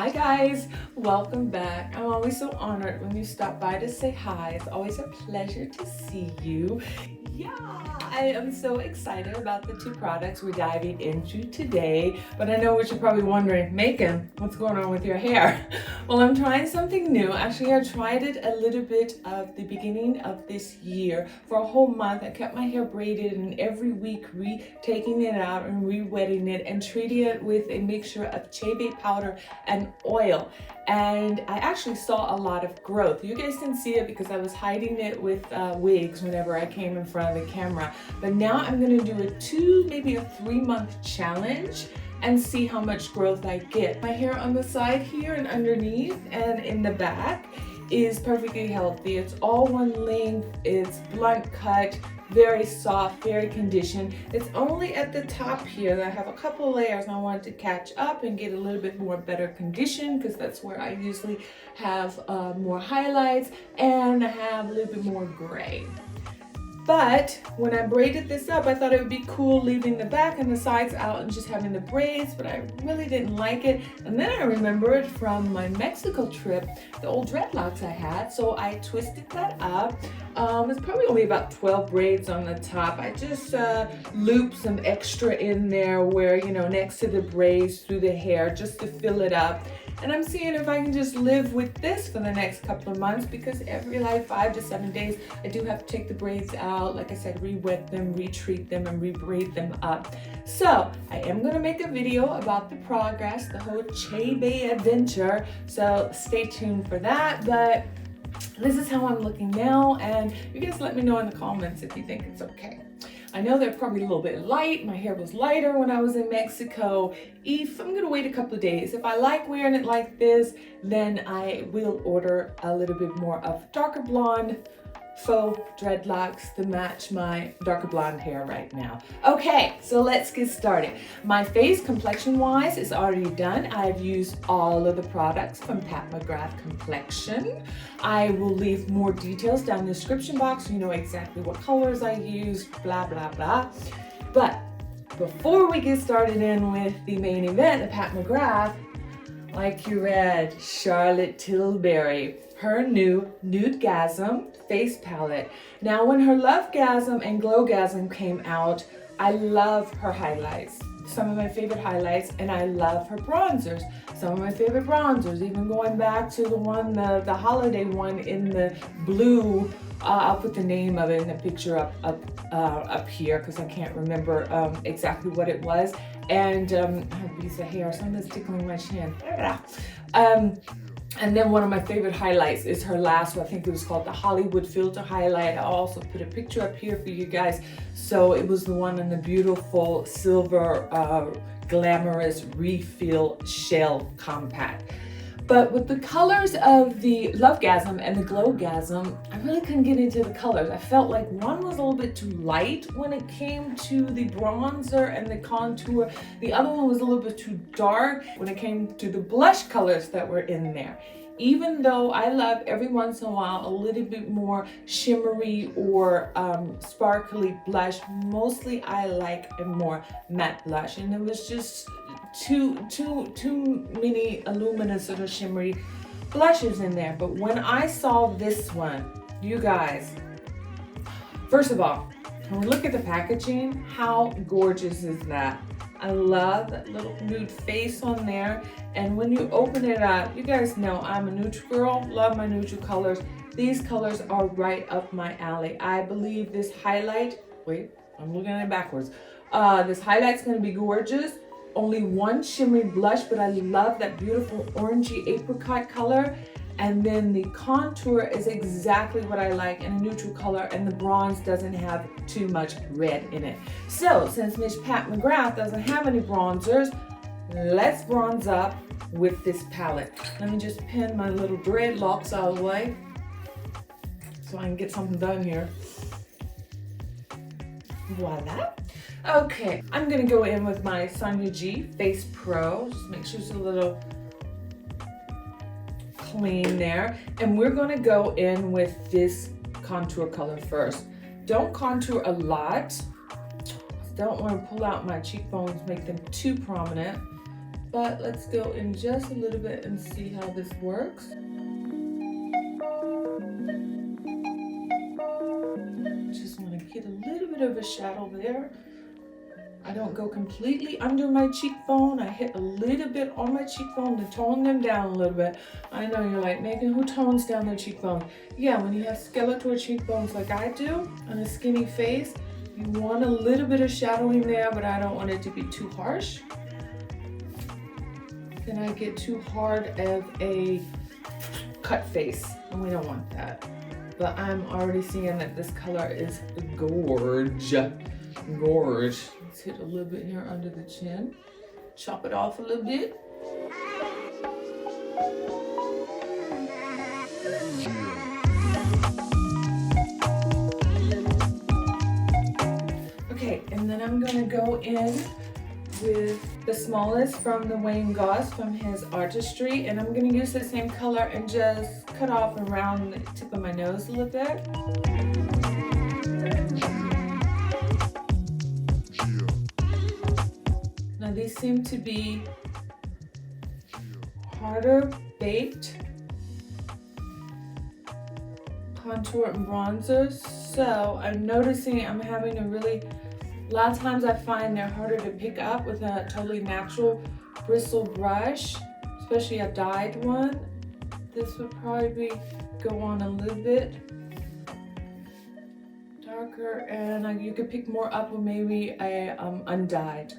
Hi guys, welcome back. I'm always so honored when you stop by to say hi. It's always a pleasure to see you. Yeah, I am so excited about the two products we're diving into today, but I know what you're probably wondering, Macon, what's going on with your hair? Well, I'm trying something new. Actually, I tried it a little bit of the beginning of this year. For a whole month, I kept my hair braided and every week taking it out and re-wetting it and treating it with a mixture of Chebe powder and oil. And I actually saw a lot of growth. You guys didn't see it because I was hiding it with wigs whenever I came in front of the camera. But now I'm gonna do maybe a 3-month challenge and see how much growth I get. My hair on the side here and underneath and in the back is perfectly healthy. It's all one length, it's blunt cut, very soft, very conditioned. It's only at the top here that I have a couple layers I wanted to catch up and get a little bit more better condition, because that's where I usually have more highlights and I have a little bit more gray. But when I braided this up, I thought it would be cool leaving the back and the sides out and just having the braids, but I really didn't like it. And then I remembered from my Mexico trip, the old dreadlocks I had, so I twisted that up. It's probably only about 12 braids on the top. I just looped some extra in there where, you know, next to the braids through the hair just to fill it up. And I'm seeing if I can just live with this for the next couple of months, because every 5 to 7 days, I do have to take the braids out. Like I said, re-wet them, retreat them, and re-braid them up. So I am gonna make a video about the progress, the whole Chebe adventure. So stay tuned for that. But this is how I'm looking now. And you guys let me know in the comments if you think it's okay. I know they're probably a little bit light. My hair was lighter when I was in Mexico. I'm gonna wait a couple of days. If I like wearing it like this, then I will order a little bit more of darker blonde faux dreadlocks to match my darker blonde hair right now. Okay, so let's get started. My face complexion wise is already done. I've used all of the products from Pat McGrath Complexion. I will leave more details down in the description box so you know exactly what colors I used, blah, blah, blah. But before we get started in with the main event, the Pat McGrath, like you read, Charlotte Tilbury, her new Nudegasm face palette. Now, when her Lovegasm and Glowgasm came out, I love her highlights. Some of my favorite highlights, and I love her bronzers. Some of my favorite bronzers, even going back to the one, the holiday one in the blue. I'll put the name of it in the picture up here because I can't remember exactly what it was. And I have a piece of hair, something's tickling my chin. And then one of my favorite highlights is her last one. I think it was called the Hollywood Filter Highlight. I'll also put a picture up here for you guys. So it was the one in the beautiful silver glamorous refill shell compact. But with the colors of the Lovegasm and the Glowgasm, I really couldn't get into the colors. I felt like one was a little bit too light when it came to the bronzer and the contour. The other one was a little bit too dark when it came to the blush colors that were in there. Even though I love every once in a while a little bit more shimmery or sparkly blush, mostly I like a more matte blush. And it was just too many luminous or shimmery blushes in there. But when I saw this one, you guys, first of all, when we look at the packaging, how gorgeous is that? I love that little nude face on there. And when you open it up, you guys know I'm a neutral girl, love my neutral colors. These colors are right up my alley. I believe this highlight, wait, I'm looking at it backwards. This highlight's gonna be gorgeous. Only one shimmery blush, but I love that beautiful orangey apricot color. And then the contour is exactly what I like in a neutral color, and the bronze doesn't have too much red in it. So since Miss Pat McGrath doesn't have any bronzers, let's bronze up with this palette. Let me just pin my little dreadlocks out of the way so I can get something done here. Voila. Okay, I'm gonna go in with my Sonia G Face Pro. Just make sure it's a little clean there. And we're gonna go in with this contour color first. Don't contour a lot. Don't want to pull out my cheekbones, make them too prominent. but let's go in just a little bit and see how this works. Just want to get a little bit of a shadow there. I don't go completely under my cheekbone. I hit a little bit on my cheekbone to tone them down a little bit. I know you're like, Megan, who tones down their cheekbone? Yeah, when you have skeletal cheekbones like I do on a skinny face, you want a little bit of shadowing there, but I don't want it to be too harsh. Then I get too hard of a cut face, and we don't want that. But I'm already seeing that this color is gorge. Gorge. Let's hit a little bit here under the chin. Chop it off a little bit. Okay, and then I'm gonna go in with the smallest from the Wayne Goss from his artistry, and I'm gonna use the same color and just cut off around the tip of my nose a little bit. Now these seem to be harder baked contour and bronzers, so I'm noticing I'm having to really, a lot of times I find they're harder to pick up with a totally natural bristle brush, especially a dyed one. This would probably go on a little bit darker, and you could pick more up with maybe a undyed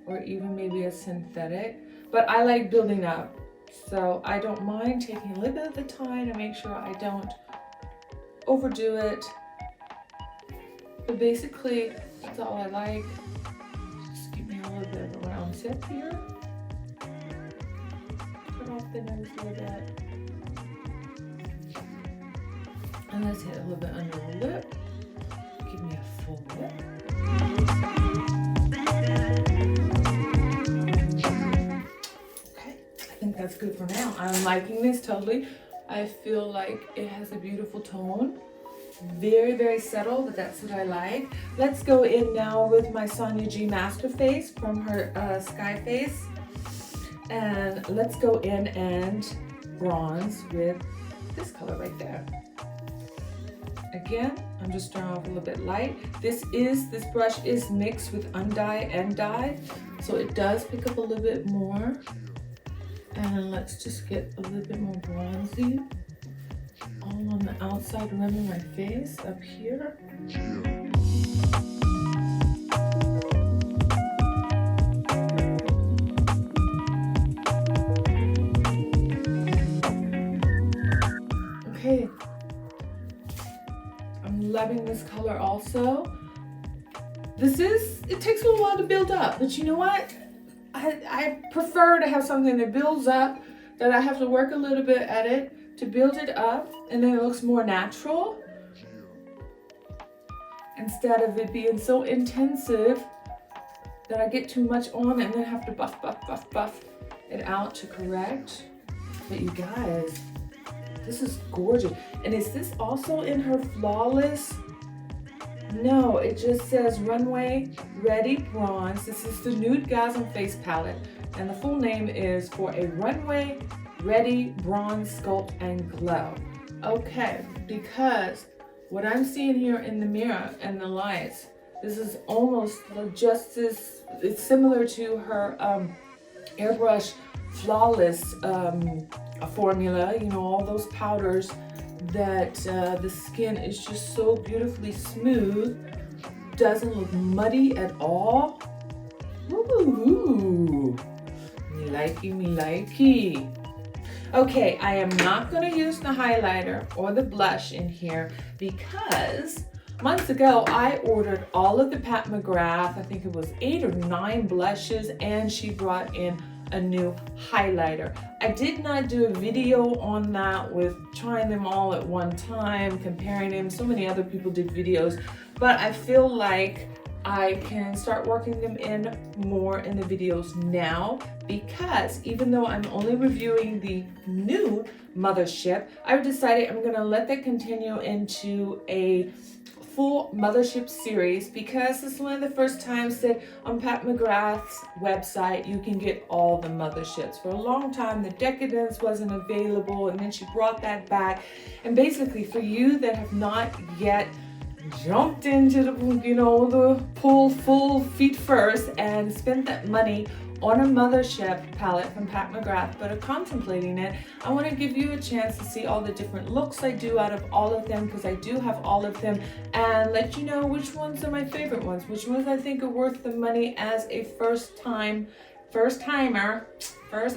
or even maybe a synthetic. But I like building up, so I don't mind taking a little bit of the time to make sure I don't overdo it. But basically, that's all I like. Just give me a little bit of a round tip here. Cut off the nose a little bit. And let's hit a little bit under the lip. Give me a full lip. Okay, I think that's good for now. I'm liking this totally. I feel like it has a beautiful tone. Very, very subtle, but that's what I like. Let's go in now with my Sonia G Master Face from her Sky Face. And let's go in and bronze with this color right there. Again, I'm just starting off a little bit light. This brush is mixed with undyed and dyed, so it does pick up a little bit more. And let's just get a little bit more bronzy all on the outside rim of my face up here. Okay, I'm loving this color also. It takes a little while to build up, but you know what? I prefer to have something that builds up, that I have to work a little bit at it to build it up, and then it looks more natural instead of it being so intensive that I get too much on and then have to buff it out to correct. But you guys, this is gorgeous. And is this also in her Flawless? No, it just says Runway Ready Bronze. This is the Nudegasm Face Palette, and the full name is For a Runway Ready Bronze Sculpt and Glow. Okay, because what I'm seeing here in the mirror and the lights, this is almost just as, it's similar to her Airbrush Flawless formula, you know, all those powders that the skin is just so beautifully smooth, doesn't look muddy at all. Woo-hoo-hoo. Me likey, me likey. Okay, I am not gonna use the highlighter or the blush in here because months ago I ordered all of the Pat McGrath, I think it was 8 or 9 blushes, and she brought in a new highlighter. I did not do a video on that with trying them all at one time, comparing them. So many other people did videos, but I feel like I can start working them in more in the videos now, because even though I'm only reviewing the new Mothership, I've decided I'm gonna let that continue into a full Mothership series because this is one of the first times that on Pat McGrath's website you can get all the Motherships. For a long time the Decadence wasn't available, and then she brought that back. And basically, for you that have not yet jumped into the, the pool full feet first and spent that money on a Mothership palette from Pat McGrath, but are contemplating it, I want to give you a chance to see all the different looks I do out of all of them, because I do have all of them, and let you know which ones are my favorite ones, which ones I think are worth the money as a first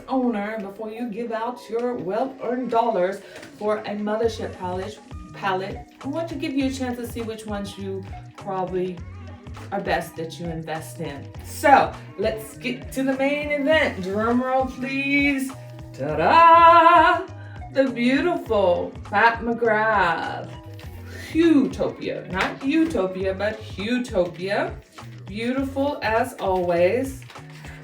owner, before you give out your well-earned dollars for a Mothership palette. I want to give you a chance to see which ones you probably are best that you invest in. So let's get to the main event. Drum roll, please. Ta-da! The beautiful Pat McGrath Huetopia, not Utopia, but Huetopia. Beautiful as always.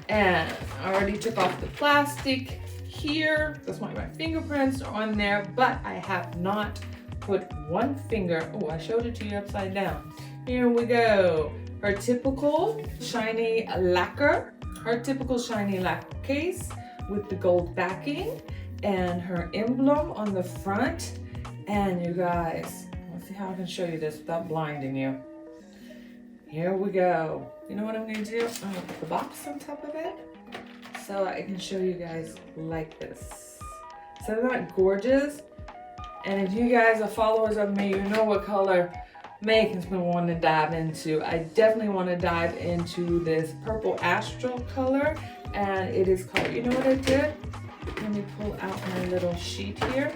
And I already took off the plastic here. That's why my fingerprints are on there, but I have not put one finger. Oh, I showed it to you upside down. Here we go. Her typical shiny lacquer. Her typical shiny lacquer case with the gold backing and her emblem on the front. And you guys, let's see how I can show you this without blinding you. Here we go. You know what I'm gonna do? I'm gonna put the box on top of it so I can show you guys like this. So isn't that gorgeous? And if you guys are followers of me, you know what color Macon's been wanting to dive into. I definitely want to dive into this purple astral color, and it is called, you know what I did? Let me pull out my little sheet here.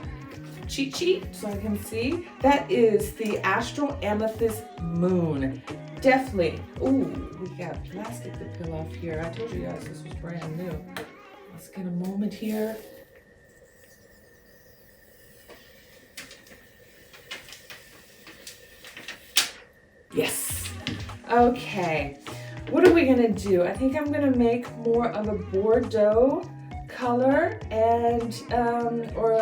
Cheat sheet so I can see. That is the Astral Amethyst Moon. Definitely. Ooh, we got plastic to peel off here. I told you guys this was brand new. Let's get a moment here. Yes. Okay. What are we gonna do? I think I'm gonna make more of a Bordeaux color and or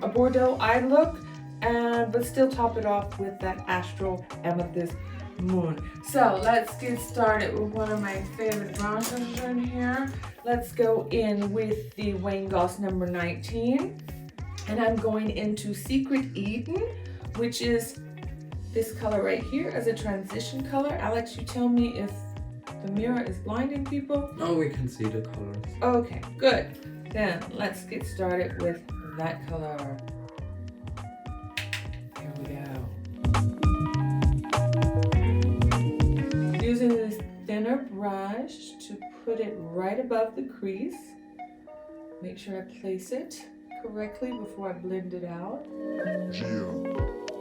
a Bordeaux eye look, and but still top it off with that Astral Amethyst Moon. So let's get started with one of my favorite bronzers in here. Let's go in with the Wayne Goss number 19, and I'm going into Secret Eden, which is this color right here as a transition color. Alex, you tell me if the mirror is blinding people. Oh, we can see the colors. Okay, good. Then let's get started with that color. Here we go. Using this thinner brush to put it right above the crease. Make sure I place it correctly before I blend it out.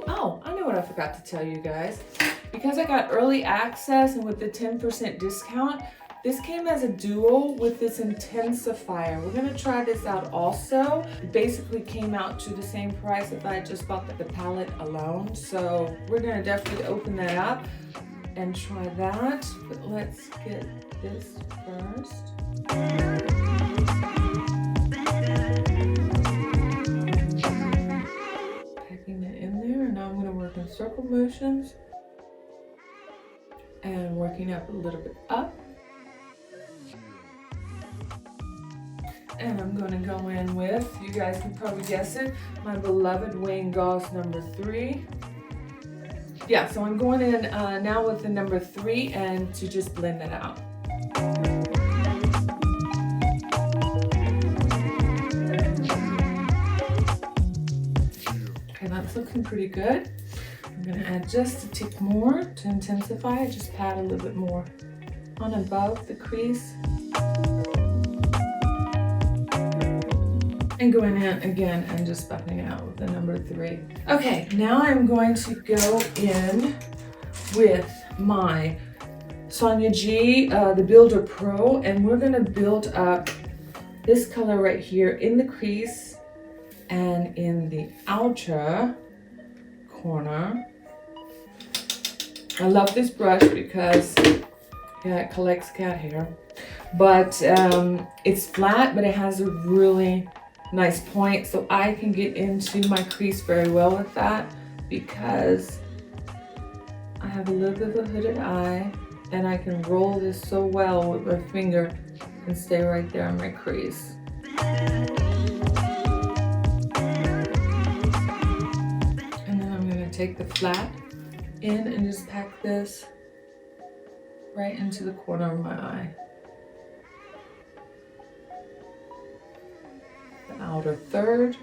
Oh, I know what I forgot to tell you guys. Because I got early access and with the 10% discount, this came as a duo with this intensifier. We're gonna try this out also. It basically came out to the same price if I just bought the palette alone. So we're gonna definitely open that up and try that. But let's get this first. Circle motions and working up a little bit up, and I'm going to go in with, you guys can probably guess it, my beloved Wayne Goss number 3. Yeah, so I'm going in now with the number 3 and to just blend it out. Okay, that's looking pretty good. I'm going to add just a tick more to intensify. I just pat a little bit more on above the crease. And going in again and just buffing it out with the number 3. Okay, now I'm going to go in with my Sonia G, the Builder Pro, and we're going to build up this color right here in the crease and in the outer corner. I love this brush because it collects cat hair, but it's flat, but it has a really nice point, so I can get into my crease very well with that because I have a little bit of a hooded eye, and I can roll this so well with my finger and stay right there on my crease. And then I'm going to take the flat in and just pack this right into the corner of my eye. The outer third.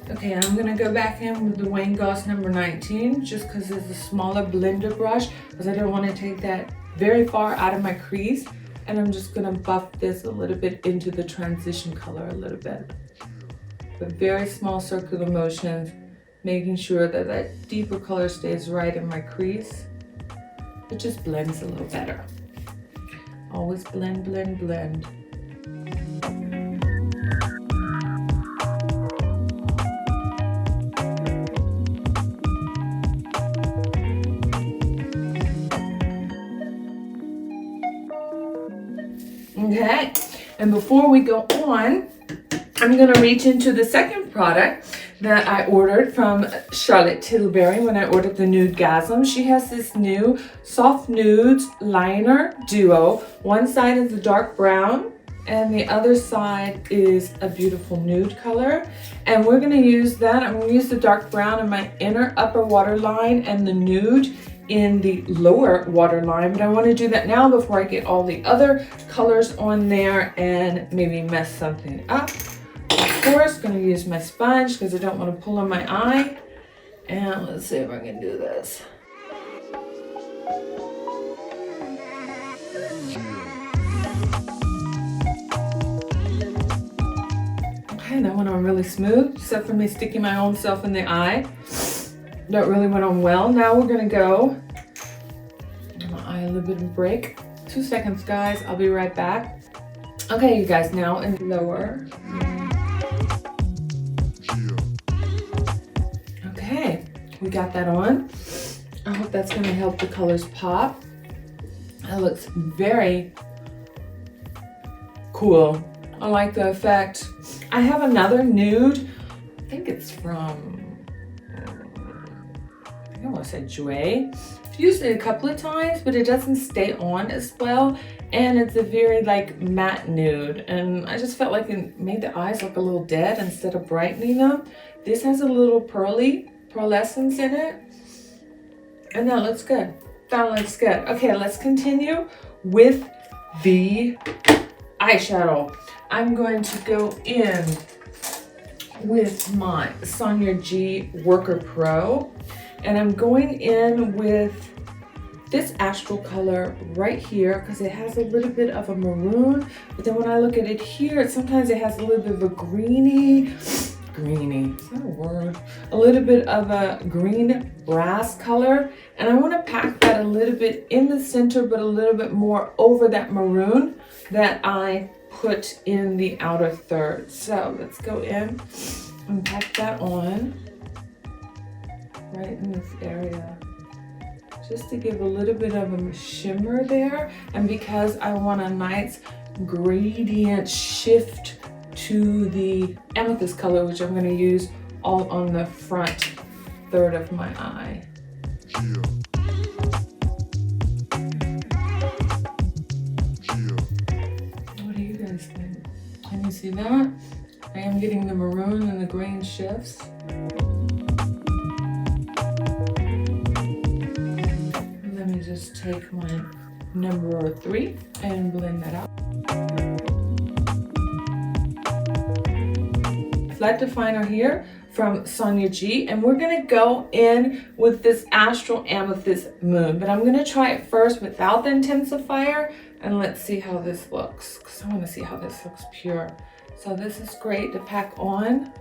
Okay, I'm gonna go back in with the Wayne Goss number 19 just because it's a smaller blender brush, because I don't want to take that very far out of my crease, and I'm just gonna buff this a little bit into the transition color a little bit. But very small circular motions, making sure that that deeper color stays right in my crease. It just blends a little better. Always blend, blend, blend. Okay, and before we go on, I'm gonna reach into the second product that I ordered from Charlotte Tilbury when I ordered the Nudegasm. She has this new Soft Nudes Liner Duo. One side is a dark brown and the other side is a beautiful nude color. And we're gonna use that. I'm gonna use the dark brown in my inner upper waterline and the nude in the lower waterline, but I want to do that now before I get all the other colors on there and maybe mess something up. Of course, going to use my sponge because I don't want to pull on my eye. And let's see if I can do this. Okay, that went on really smooth, except for me sticking my own self in the eye. That really went on well. Now we're gonna go, give my eye a little bit of a break. 2 seconds, guys, I'll be right back. Okay, you guys, now in lower. Okay, we got that on. I hope that's gonna help the colors pop. That looks very cool. I like the effect. I have another nude, I think it's from, I want to say Jouer. I've used it a couple of times, but it doesn't stay on as well. And it's a very like matte nude. And I just felt like it made the eyes look a little dead instead of brightening them. This has a little pearlescence in it. And that looks good. That looks good. Okay, let's continue with the eyeshadow. I'm going to go in with my Sonia G Worker Pro. And I'm going in with this astral color right here because it has a little bit of a maroon, but then when I look at it here, sometimes it has a little bit of a greeny, is that a word? A little bit of a green brass color. And I want to pack that a little bit in the center, but a little bit more over that maroon that I put in the outer third. So let's go in and pack that on. Right in this area, just to give a little bit of a shimmer there, and because I want a nice gradient shift to the amethyst color, which I'm going to use all on the front third of my eye. What do you guys think? Can you see that? I am getting the maroon and the green shifts. Just take my number 3 and blend that out. Flat definer here from Sonia G, and we're gonna go in with this Astral Amethyst Moon, but I'm gonna try it first without the intensifier, and let's see how this looks, because I want to see how this looks pure. So this is great to pack on.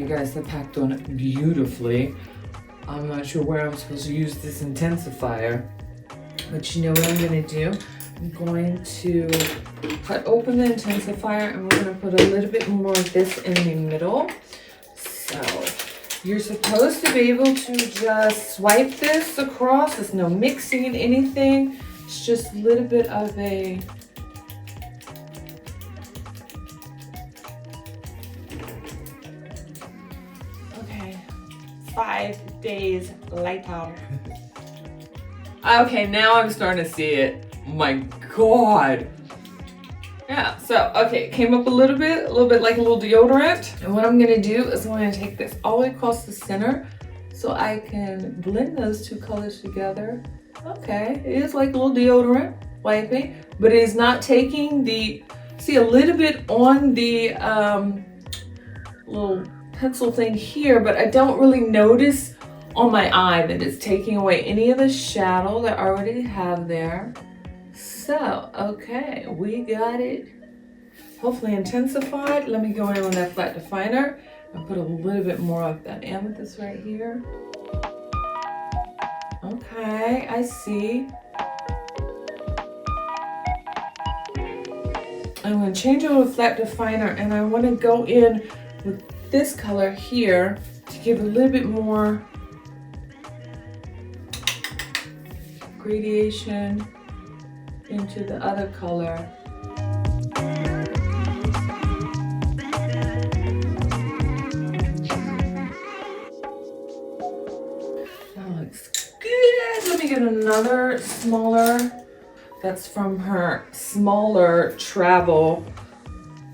Guys, that packed on it beautifully. I'm not sure where I'm supposed to use this intensifier, but you know what I'm gonna do? I'm I'm going to cut open the intensifier and we're going to put a little bit more of this in the middle. So you're supposed to be able to just swipe this across. There's no mixing anything. It's just a little bit of a okay. 5 days later. Okay, now I'm starting to see it. My God. Yeah, so, okay, it came up a little bit like a little deodorant. And what I'm gonna do is I'm gonna take this all the way across the center so I can blend those two colors together. Okay, it is like a little deodorant wiping, but it is not taking the, see a little bit on the little pencil thing here, but I don't really notice on my eye that it's taking away any of the shadow that I already have there. So, okay, we got it hopefully intensified. Let me go in with that flat definer and put a little bit more of that amethyst right here. Okay, I see. I'm going to change over to flat definer and I want to go in with this color here to give a little bit more gradation into the other color. That looks good. Let me get another smaller. That's from her smaller travel,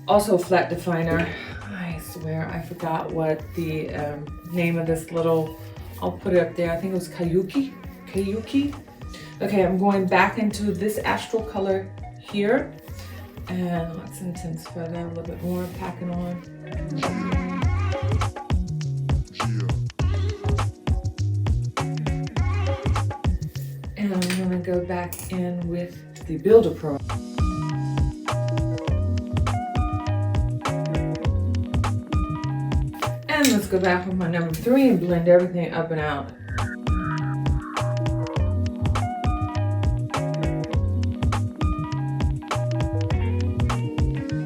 also flat definer. I swear I forgot what the name of this little, I'll put it up there. I think it was Kayuki. Okay, I'm going back into this astral color here. And let's intensify that a little bit more, pack it on. And I'm gonna go back in with the Builder Pro. And let's go back with my number 3 and blend everything up and out.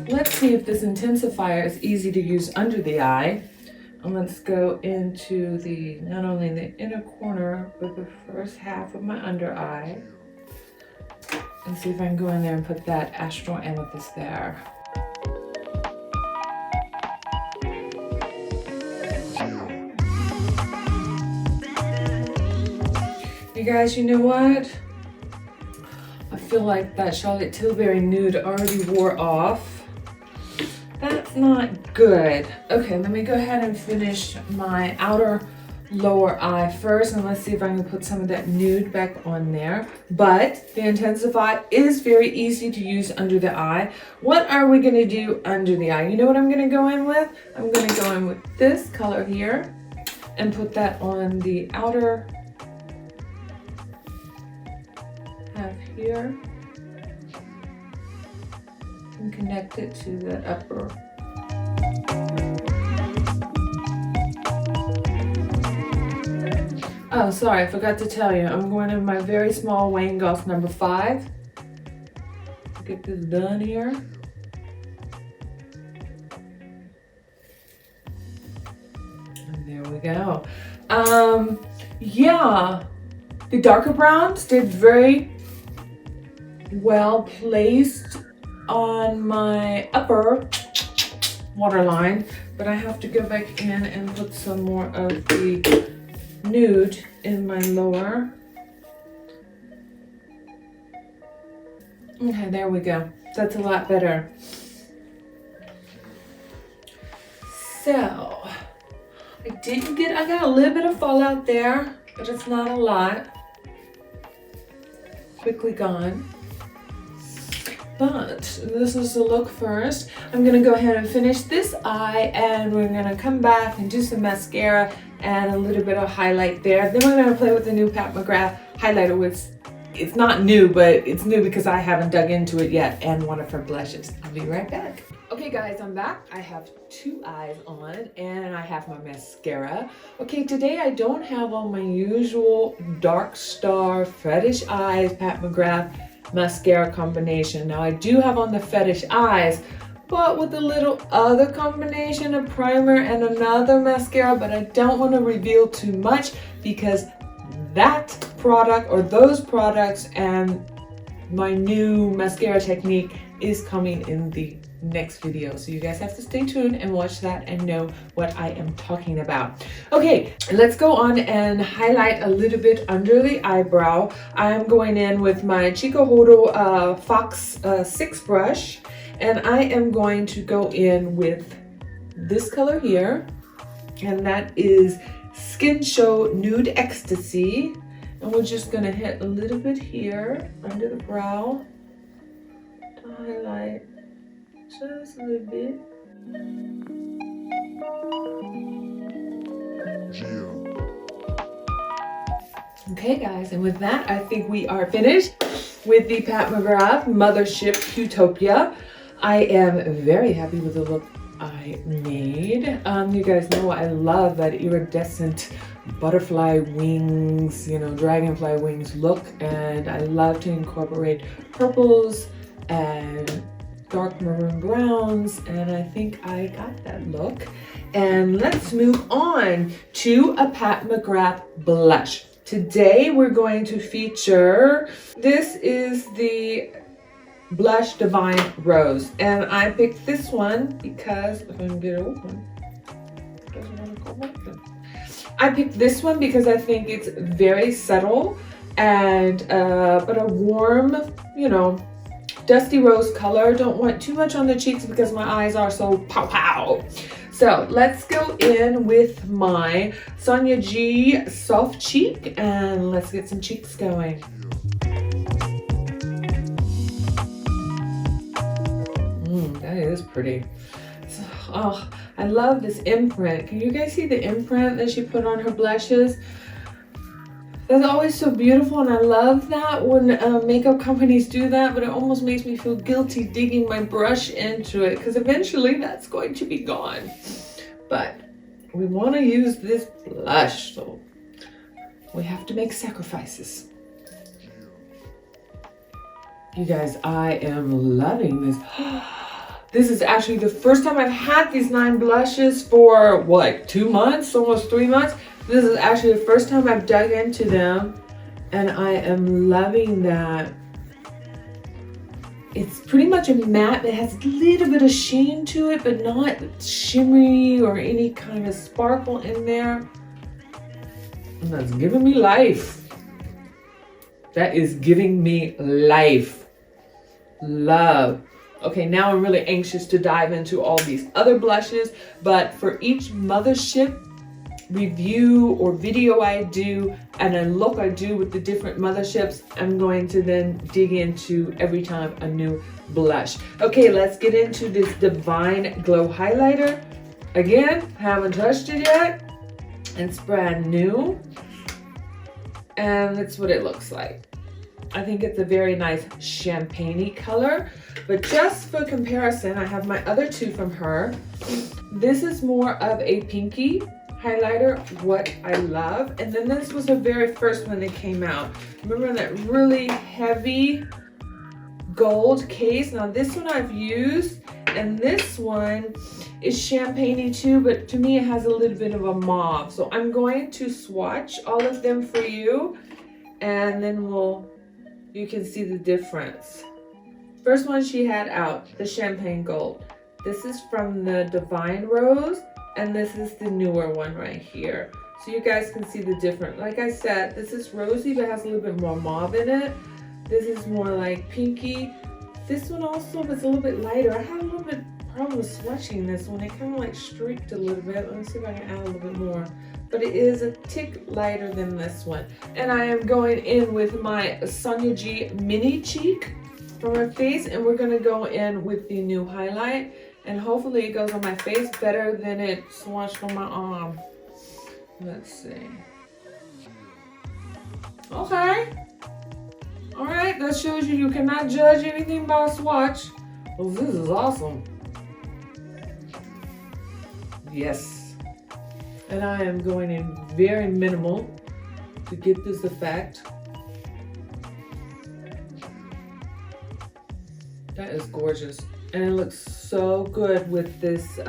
Let's see if this intensifier is easy to use under the eye. And let's go into the, not only the inner corner, but the first half of my under eye. And see if I can go in there and put that astral amethyst there. You guys, you know what? I feel like that Charlotte Tilbury nude already wore off. That's not good. Okay, let me go ahead and finish my outer lower eye first, and let's see if I can put some of that nude back on there. But the Intensify is very easy to use under the eye. What are we gonna do under the eye? You know what I'm gonna go in with? I'm gonna go in with this color here and put that on the outer half here. And connect it to the upper. Oh, sorry, I forgot to tell you. I'm going in my very small Wayne Goss number 5. Get this done here. And there we go. Yeah, the darker browns did very well placed on my upper waterline, but I have to go back in and put some more of the nude in my lower. Okay, there we go. That's a lot better. So, I got a little bit of fallout there, but it's not a lot. Quickly gone. But this is the look first. I'm gonna go ahead and finish this eye, and we're gonna come back and do some mascara and a little bit of highlight there. Then we're gonna play with the new Pat McGrath highlighter, which it's not new, but it's new because I haven't dug into it yet, and one of her blushes. I'll be right back. Okay guys, I'm back. I have 2 eyes on and I have my mascara. Okay, today I don't have on my usual Dark Star Fetish eyes Pat McGrath mascara combination. Now I do have on the Fetish eyes, but with a little other combination of primer and another mascara, but I don't want to reveal too much because that product or those products and my new mascara technique is coming in the next video. So you guys have to stay tuned and watch that and know what I am talking about. Okay, let's go on and highlight a little bit under the eyebrow. I'm going in with my Chikuhodo Fox 6 brush, and I am going to go in with this color here, and that is Skin Show Nude Ecstasy. And we're just gonna hit a little bit here under the brow to highlight just a little bit. Okay guys, and with that, I think we are finished with the Pat McGrath Mothership Utopia. I am very happy with the look I made. You guys know I love that iridescent butterfly wings, you know, dragonfly wings look, and I love to incorporate purples and dark maroon browns, and I think I got that look. And let's move on to a Pat McGrath blush. Today we're going to feature, this is the blush Divine Rose, and I picked this one because, if I can get it open, it doesn't want to go open. I picked this one because I think it's very subtle and but a warm, you know, dusty rose color. Don't want too much on the cheeks because my eyes are so pow pow. So let's go in with my Sonia G Soft Cheek and let's get some cheeks going. That is pretty. So, oh, I love this imprint. Can you guys see the imprint that she put on her blushes? That's always so beautiful, and I love that when makeup companies do that, but it almost makes me feel guilty digging my brush into it because eventually that's going to be gone. But we want to use this blush, so we have to make sacrifices. You guys, I am loving this. This is actually the first time I've had these 9 blushes for what, 2 months, almost 3 months. This is actually the first time I've dug into them, and I am loving that. It's pretty much a matte. It has a little bit of sheen to it, but not shimmery or any kind of sparkle in there. And that's giving me life. That is giving me life. Love. Okay, now I'm really anxious to dive into all these other blushes, but for each Mothership review or video I do and a look I do with the different Motherships, I'm going to then dig into every time a new blush. Okay, let's get into this Divine Glow highlighter. Again, haven't touched it yet. It's brand new, and that's what it looks like. I think it's a very nice champagne-y color, but just for comparison, I have my other 2 from her. This is more of a pinky highlighter, what I love, and then this was the very first one that came out. Remember that really heavy gold case? Now this one I've used, and this one is champagne-y too, but to me it has a little bit of a mauve. So I'm going to swatch all of them for you, and then you can see the difference. First one she had out, the champagne gold. This is from the Divine Rose, and this is the newer one right here. So you guys can see the difference. Like I said, this is rosy, but has a little bit more mauve in it. This is more like pinky. This one also was a little bit lighter. I had a little bit problem with swatching this one. It kind of like streaked a little bit. Let me see if I can add a little bit more. But it is a tick lighter than this one. And I am going in with my Sonia G Mini Cheek from her face, and we're gonna go in with the new highlight, and hopefully it goes on my face better than it swatched on my arm. Let's see. Okay. All right, that shows you cannot judge anything by a swatch. Well, this is awesome. Yes. And I am going in very minimal to get this effect. That is gorgeous. And it looks so good with this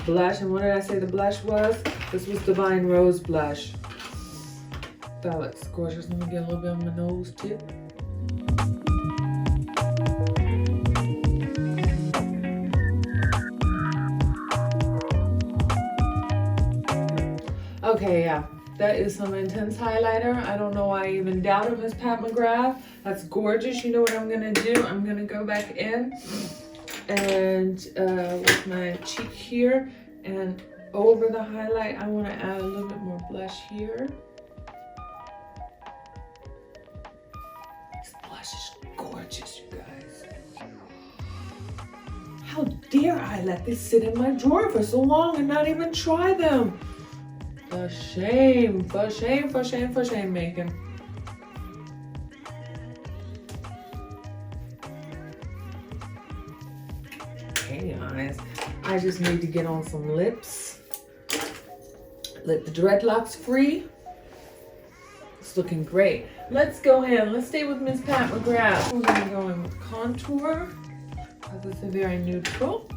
blush. And what did I say the blush was? This was Divine Rose blush. That looks gorgeous. Let me get a little bit on my nose tip. Okay, yeah. That is some intense highlighter. I don't know why I even doubted Miss Pat McGrath. That's gorgeous. You know what I'm gonna do? I'm gonna go back in and with my cheek here and over the highlight, I wanna add a little bit more blush here. This blush is gorgeous, you guys. How dare I let this sit in my drawer for so long and not even try them? For shame, for shame, for shame, for shame, Macon. Okay, guys, I just need to get on some lips. Let the dreadlocks free. It's looking great. Let's go in. Let's stay with Miss Pat McGrath. We're gonna go in with contour because it's a very neutral.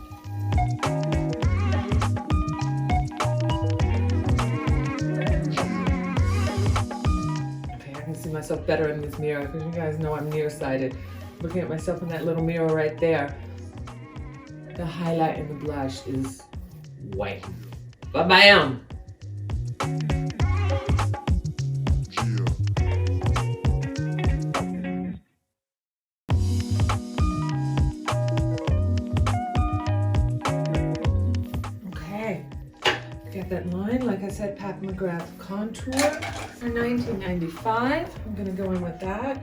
See myself better in this mirror because you guys know I'm nearsighted. Looking at myself in that little mirror right there. The highlight and the blush is white. Ba-bam! Okay. Got that line, like I said, Pat McGrath contour for $19.95. I'm gonna go in with that.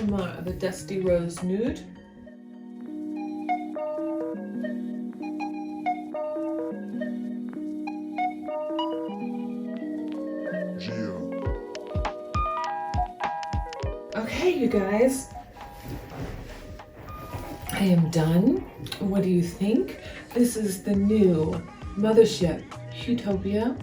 More of the Dusty Rose Nude. Okay, you guys. I am done. What do you think? This is the new Mothership Utopia.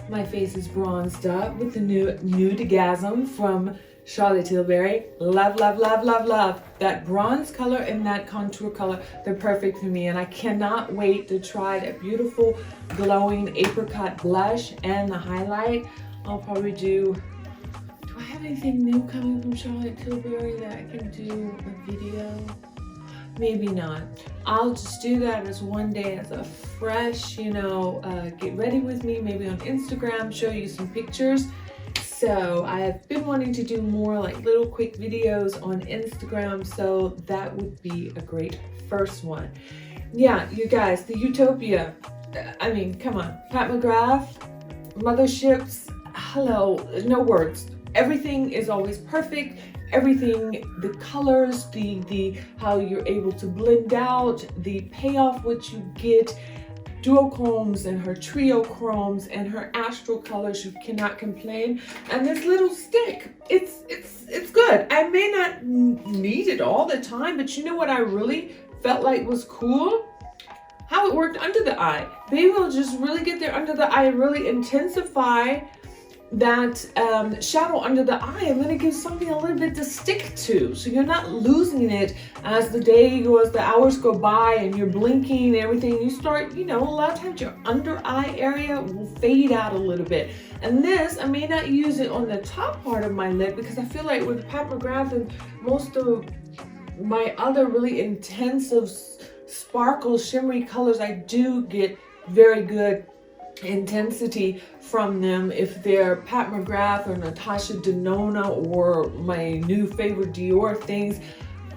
My face is bronzed up with the new Nudegasm from Charlotte Tilbury. Love, love, love, love, love. That bronze color and that contour color, they're perfect for me. And I cannot wait to try that beautiful glowing apricot blush and the highlight. I'll probably do I have anything new coming from Charlotte Tilbury that I can do a video? Maybe not. I'll just do that as one day as a fresh, get ready with me, maybe on Instagram, show you some pictures. So I have been wanting to do more like little quick videos on Instagram, so that would be a great first one. Yeah, you guys, the Utopia, I mean, come on. Pat McGrath, Motherships, hello, no words. Everything is always perfect. Everything, the colors, the how you're able to blend out, the payoff which you get, duochromes and her trio chromes and her astral colors, you cannot complain. And this little stick, it's good. I may not need it all the time, but you know what I really felt like was cool? How it worked under the eye. They will just really get there under the eye and really intensify that shadow under the eye, and then it gives something a little bit to stick to, so you're not losing it as the day goes, the hours go by and you're blinking and everything. You start, a lot of times your under eye area will fade out a little bit. And this, I may not use it on the top part of my lid because I feel like with Pat McGrath and most of my other really intensive sparkle shimmery colors, I do get very good intensity from them if they're Pat McGrath or Natasha Denona or my new favorite Dior things.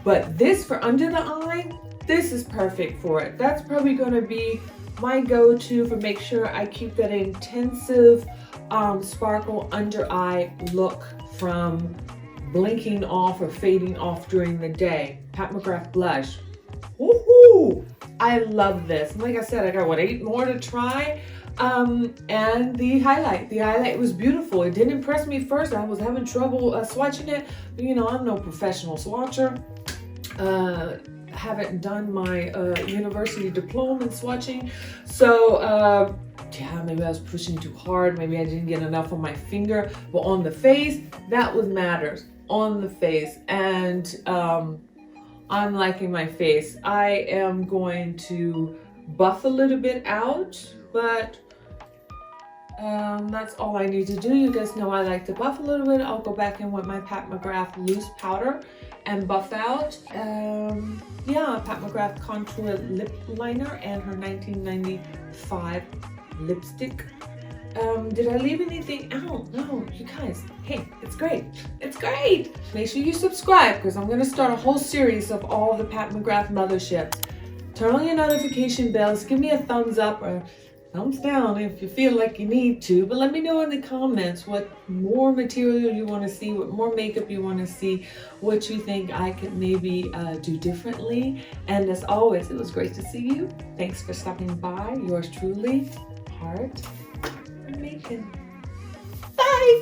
But this for under the eye, this is perfect for it. That's probably going to be my go-to for make sure I keep that intensive sparkle under eye look from blinking off or fading off during the day. Pat McGrath blush. Woohoo! I love this. And like I said, I got 8 more to try. And the highlight was beautiful. It didn't impress me first. I was having trouble swatching it, but I'm no professional swatcher. haven't done my university diploma in swatching, so yeah, maybe I was pushing too hard, maybe I didn't get enough on my finger, but on the face, that what matters, on the face. And I'm liking my face. I am going to buff a little bit out, but that's all I need to do. You guys know I like to buff a little bit. I'll go back in with my Pat McGrath loose powder and buff out. Yeah, Pat McGrath contour lip liner and her 1995 lipstick. Did I leave anything out? No, you guys, hey, it's great. It's great. Make sure you subscribe because I'm going to start a whole series of all the Pat McGrath motherships. Turn on your notification bells. Give me a thumbs up or thumbs down if you feel like you need to. But let me know in the comments what more material you want to see, what more makeup you want to see, what you think I could maybe do differently. And as always, it was great to see you. Thanks for stopping by. Yours truly, Heart Macon.